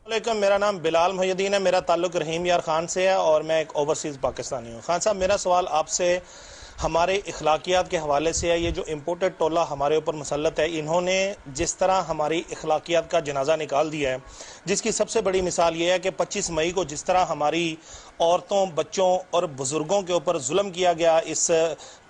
वालेकुम, मेरा नाम बिलाल मुहिद्दीन है। मेरा ताल्लुक रहीम यार खान से है और मैं एक ओवरसीज़ पाकिस्तानी हूँ। खान साहब, मेरा सवाल आपसे हमारे इखलाकियात के हवाले से है। ये जो इम्पोर्टेड टोला हमारे ऊपर मुसल्लत है, इन्होंने जिस तरह हमारी इखलाकियात का जनाजा निकाल दिया है, जिसकी सबसे बड़ी मिसाल ये है कि 25 मई को जिस तरह हमारी औरतों, बच्चों और बुज़ुर्गों के ऊपर जुल्म किया गया इस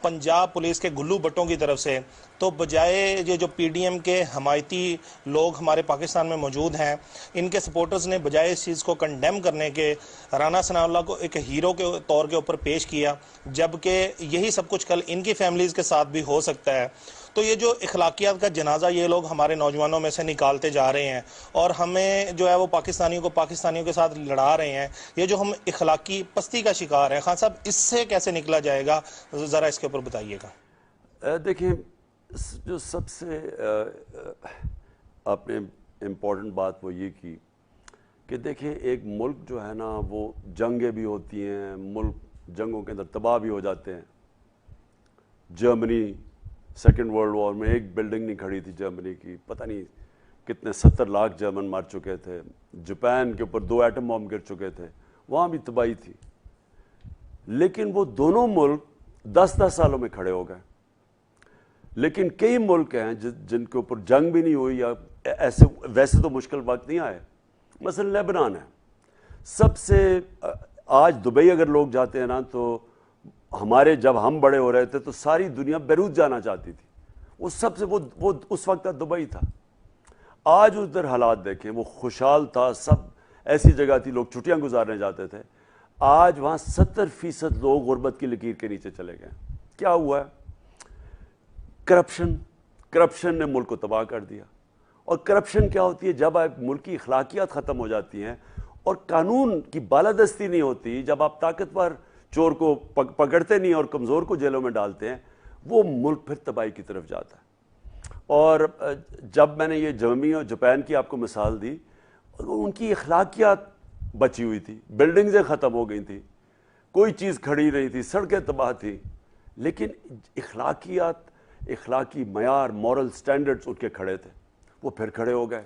पंजाब पुलिस के गुल्लू भट्टों की तरफ से, तो बजाय ये जो पीडीएम के हमायती लोग हमारे पाकिस्तान में मौजूद हैं, इनके सपोर्टर्स ने बजाय इस चीज़ को कंडेम करने के राना सनाउल्लाह को एक हीरो के तौर के ऊपर पेश किया, जबकि यही सब कुछ कल इनकी फैमिलीज़ के साथ भी हो सकता है। तो ये जो इखलाकियात का जनाजा ये लोग हमारे नौजवानों में से निकालते जा रहे हैं और हमें जो है वो पाकिस्तानियों के साथ लड़ा रहे हैं, ये जो हम इखलाकी पस्ती का शिकार हैं, खान साहब इससे कैसे निकला जाएगा, ज़रा इसके ऊपर बताइएगा। देखिए, जो सबसे आपने इम्पोर्टेंट बात वो ये की कि देखिए, एक मुल्क जो है ना वो जंगें भी होती हैं, मुल्क जंगों के अंदर तबाह भी हो जाते हैं। जर्मनी सेकेंड वर्ल्ड वॉर में एक बिल्डिंग नहीं खड़ी थी जर्मनी की, पता नहीं कितने 70 लाख जर्मन मार चुके थे। जापान के ऊपर 2 एटम बम गिर चुके थे, वहाँ भी तबाही थी। लेकिन वो दोनों मुल्क 10-10 सालों में खड़े हो गए। लेकिन कई मुल्क हैं जिनके ऊपर जंग भी नहीं हुई या ऐसे वैसे तो मुश्किल वक्त नहीं आए। मसलन लेबनान है सबसे, आज दुबई अगर लोग जाते हैं ना, तो हमारे जब हम बड़े हो रहे थे तो सारी दुनिया बैरूत जाना चाहती थी। वो सबसे वो उस वक्त दुबई था। आज उधर हालात देखें, वो खुशहाल था, सब ऐसी जगह थी लोग छुट्टियां गुजारने जाते थे। आज वहाँ 70% लोग गुर्बत की लकीर के नीचे चले गए। क्या हुआ है? करप्शन ने मुल्क को तबाह कर दिया। और करप्शन क्या होती है? जब आप मुल्क की इखलाकियात ख़त्म हो जाती हैं और कानून की बालादस्ती नहीं होती, जब आप ताकतवर चोर को पकड़ते नहीं और कमज़ोर को जेलों में डालते हैं, वो मुल्क फिर तबाही की तरफ जाता है। और जब मैंने ये जर्मनी और जापान की आपको मिसाल दी, उनकी इखलाकियात बची हुई थी, बिल्डिंग्सें ख़त्म हो गई थी, कोई चीज़ खड़ी नहीं थी, सड़कें तबाह थी, लेकिन इखलाकी मयार, मॉरल स्टैंडर्ड्स उनके खड़े थे, वो फिर खड़े हो गए।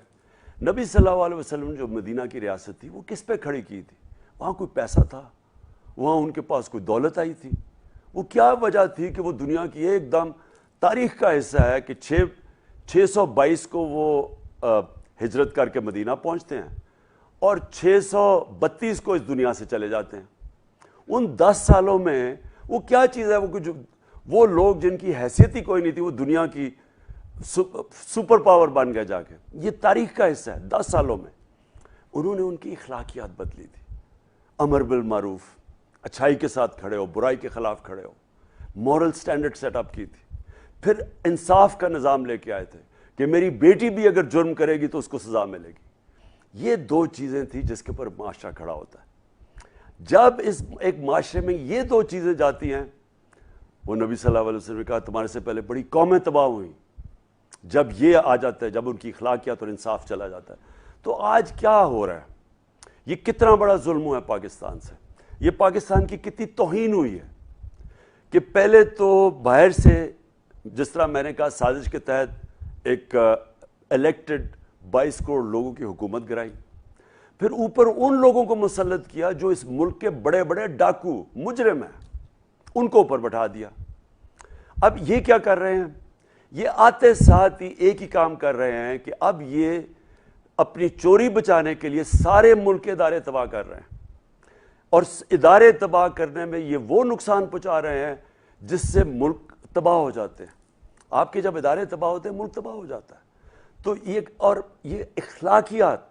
नबी सल्लल्लाहु अलैहि वसल्लम जो मदीना की रियासत थी, वो किस पे खड़ी की थी? वहाँ कोई पैसा था, वहाँ उनके पास कोई दौलत आई थी? वो क्या वजह थी कि वो दुनिया की एकदम तारीख का हिस्सा है कि 622 को वो हिजरत करके मदीना पहुँचते हैं और 632 को इस दुनिया से चले जाते हैं। उन 10 सालों में वो क्या चीज़ है? वो लोग जिनकी हैसियत ही कोई नहीं थी, वो दुनिया की सुपर पावर बन गए जाके। ये तारीख का हिस्सा है। 10 सालों में उन्होंने उनकी इखलाकियात बदली थी। अमर बिल मारूफ, अच्छाई के साथ खड़े हो, बुराई के खिलाफ खड़े हो, मॉरल स्टैंडर्ड सेटअप की थी। फिर इंसाफ का निज़ाम लेके आए थे कि मेरी बेटी भी अगर जुर्म करेगी तो उसको सजा मिलेगी। ये 2 चीज़ें थी जिसके ऊपर माशरा खड़ा होता है। जब इस एक माशरे में ये 2 चीज़ें जाती हैं, वो नबी सल्लल्लाहु अलैहि वसल्लम ने कहा तुम्हारे से पहले बड़ी कौमें तबाह हुई। जब ये आ जाता है, जब उनकी इखलाकियात और इंसाफ चला जाता है, तो आज क्या हो रहा है? ये कितना बड़ा जुल्म हुआ है पाकिस्तान से। ये पाकिस्तान की कितनी तौहीन हुई है कि पहले तो बाहर से, जिस तरह मैंने कहा, साजिश के तहत एक इलेक्टेड 22 करोड़ लोगों की हुकूमत गिराई। फिर ऊपर उन लोगों को मुसल्लत किया जो इस मुल्क के बड़े बड़े डाकू मुजरिम हैं, उनको ऊपर बैठा दिया। अब ये क्या कर रहे हैं? ये आते साथ ही एक ही काम कर रहे हैं कि अब ये अपनी चोरी बचाने के लिए सारे मुल्क के इदारे तबाह कर रहे हैं, और इदारे तबाह करने में ये वो नुकसान पहुंचा रहे हैं जिससे मुल्क तबाह हो जाते हैं। आपके जब इदारे तबाह होते हैं, मुल्क तबाह हो जाता है। तो ये इखलाकियात,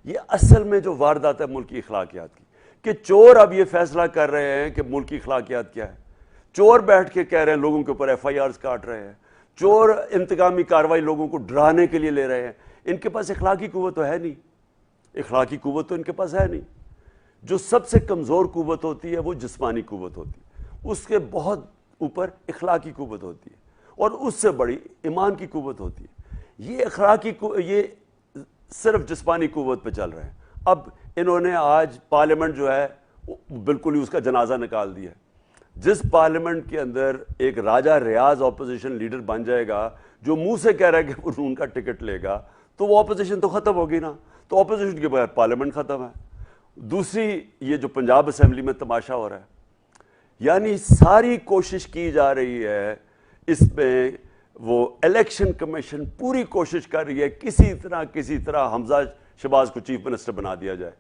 ये असल में जो वारदात है मुल्क की इखलाकियात की, कि चोर अब ये फैसला कर रहे हैं कि मुल्क की इखलाकियात क्या है। चोर बैठ के कह रहे हैं, लोगों के ऊपर FIRs काट रहे हैं। चोर इंतकामी कार्रवाई लोगों को डराने के लिए ले रहे हैं। इनके पास इखलाकी कुव्वत तो है नहीं, इखलाकी कुव्वत तो इनके पास है नहीं। जो सबसे कमज़ोर कुव्वत होती है वो जिस्मानी कुव्वत होती है, उसके बहुत ऊपर इखलाकी कुव्वत होती है, और उससे बड़ी ईमान की कुव्वत होती है। ये सिर्फ जिस्मानी कुव्वत पे चल रहे हैं। अब इन्होंने आज पार्लियामेंट जो है बिल्कुल ही उसका जनाजा निकाल दिया। जिस पार्लियामेंट के अंदर एक राजा रियाज ऑपोजिशन लीडर बन जाएगा जो मुंह से कह रहा है कि वो उनका टिकट लेगा, تو وہ اپوزیشن تو ختم ہوگی نا، تو اپوزیشن کے بغیر پارلیمنٹ ختم ہے۔ دوسری یہ جو پنجاب اسمبلی میں تماشا ہو رہا ہے، یعنی ساری کوشش کی جا رہی ہے اس میں، وہ الیکشن کمیشن پوری کوشش کر رہی ہے کسی طرح حمزہ شہباز کو چیف منسٹر بنا دیا جائے،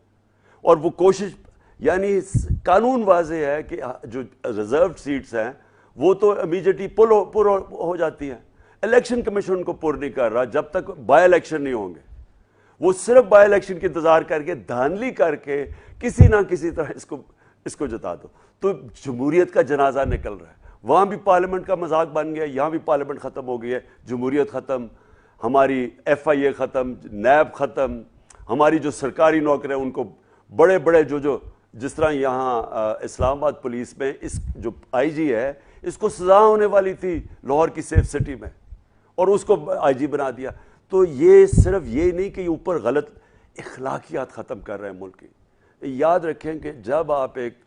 اور وہ کوشش یعنی قانون واضح ہے کہ جو ریزروڈ سیٹس ہیں وہ تو امیجیٹلی پر ہو جاتی ہیں، الیکشن کمیشن ان کو پر نہیں کر رہا جب تک بائی الیکشن نہیں ہوں گے، وہ صرف بائی الیکشن کی انتظار کر کے دھاندلی کر کے کسی نہ کسی طرح اس کو جتا دو، تو جمہوریت کا جنازہ نکل رہا ہے۔ وہاں بھی پارلیمنٹ کا مذاق بن گیا، یہاں بھی پارلیمنٹ ختم ہو گئی ہے، جمہوریت ختم، ہماری ایف آئی اے ختم، نیب ختم، ہماری جو سرکاری نوکر ہیں ان کو بڑے بڑے جس طرح یہاں اسلام آباد پولیس میں اس جو آئی جی ہے اس کو سزا ہونے والی تھی لاہور کی سیف سٹی میں، اور اس کو آئی جی بنا دیا۔ تو یہ صرف یہ نہیں کہ یہ اوپر غلط اخلاقیات ختم کر رہے ہیں ملک کی، یاد رکھیں کہ جب آپ ایک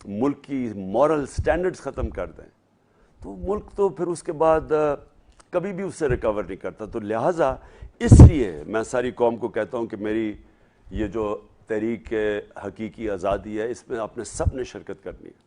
ملک کی مورل سٹینڈرڈز ختم کر دیں تو ملک تو پھر اس کے بعد کبھی بھی اس سے ریکور نہیں کرتا۔ تو لہٰذا اس لیے میں ساری قوم کو کہتا ہوں کہ میری یہ جو تحریک حقیقی آزادی ہے اس میں آپ نے سب نے شرکت کرنی ہے۔